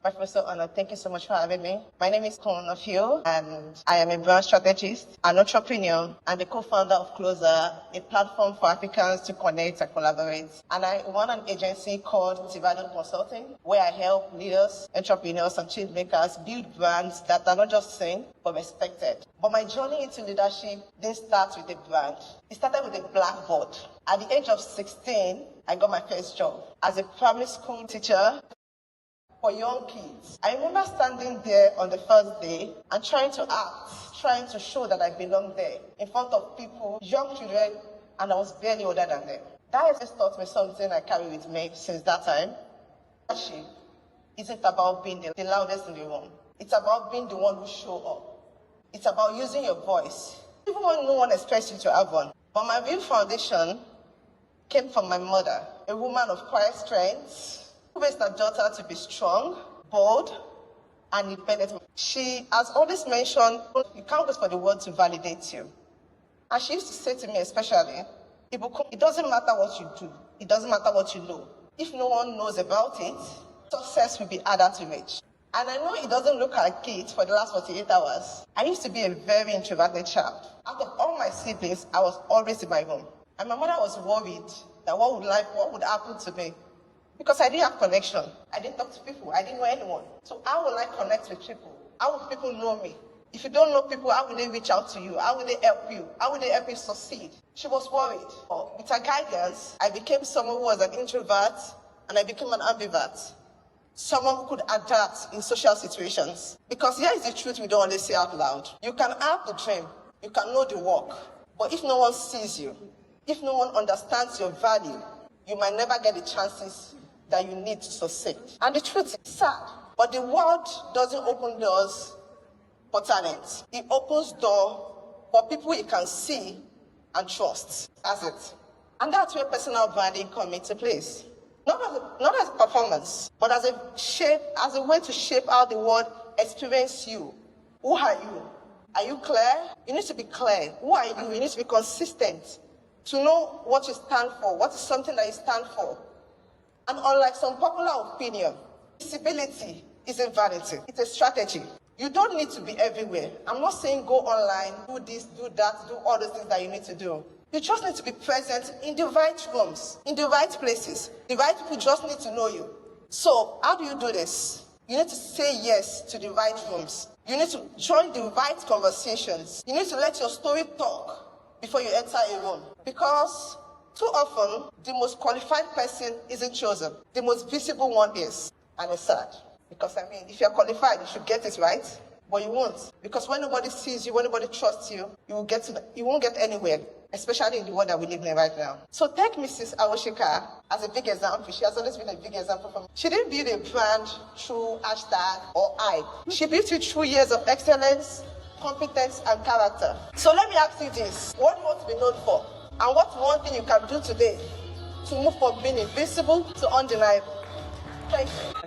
My first honor, thank you so much for having me. My name is Ibukun Nofiu, and I am a brand strategist, an entrepreneur, and the co-founder of Kloza, a platform for Africans to connect and collaborate. And I run an agency called Consulting, where I help leaders, entrepreneurs, and change makers build brands that are not just seen, but respected. But my journey into leadership didn't start with a brand. It started with a blackboard. At the age of 16, I got my first job as a primary school teacher for young kids. I remember standing there on the first day and trying to act, trying to show that I belong there in front of people, young children, and I was barely older than them. That has taught me something I carry with me since that time. Leadership isn't about being the loudest in the room. It's about being the one who show up. It's about using your voice, even when no one expects you to have one. But my real foundation came from my mother, a woman of quiet strength, who raised her daughter to be strong, bold, and independent. She has always mentioned, you can't wait for the world to validate you. And she used to say to me especially, Ibukun, it doesn't matter what you do. It doesn't matter what you know. If no one knows about it, success will be harder to reach. And I know it doesn't look like it for the last 48 hours. I used to be a very introverted child. Out of all my siblings, I was always in my room. And my mother was worried that what would happen to me? Because I didn't have connection. I didn't talk to people. I didn't know anyone. So how will I connect with people? How will people know me? If you don't know people, how will they reach out to you? How will they help you? How will they help you succeed? She was worried. With her guidance, I became someone who was an introvert, and I became an ambivert. Someone who could adapt in social situations. Because here is the truth we don't always say out loud. You can have the dream. You can know the work. But if no one sees you, if no one understands your value, you might never get the chances that you need to succeed. And the truth is sad. But the world doesn't open doors for talent. It opens doors for people you can see and trust. That's it. And that's where personal branding comes into place. Not as a performance, but as a way to shape how the world experiences you. Who are you? Are you clear? You need to be clear. Who are you? You need to be consistent to know what you stand for, what is something that you stand for. And unlike some popular opinion, visibility isn't vanity. It's a strategy. You don't need to be everywhere. I'm not saying go online, do this, do that, do all the things that you need to do. You just need to be present in the right rooms, in the right places. The right people just need to know you. So how do you do this? You need to say yes to the right rooms. You need to join the right conversations. You need to let your story talk before you enter a room. Because too often, the most qualified person isn't chosen. The most visible one is. And it's sad. Because if you're qualified, you should get it right. But you won't. Because when nobody sees you, when nobody trusts you, you won't get anywhere. Especially in the world that we live in right now. So take Mrs. Awoshika as a big example. She has always been a big example for me. She didn't build a brand through hashtag or hype. She built it through years of excellence, competence, and character. So let me ask you this. What do you want to be known for? And what's one thing you can do today to move from being invisible to undeniable? Thank you.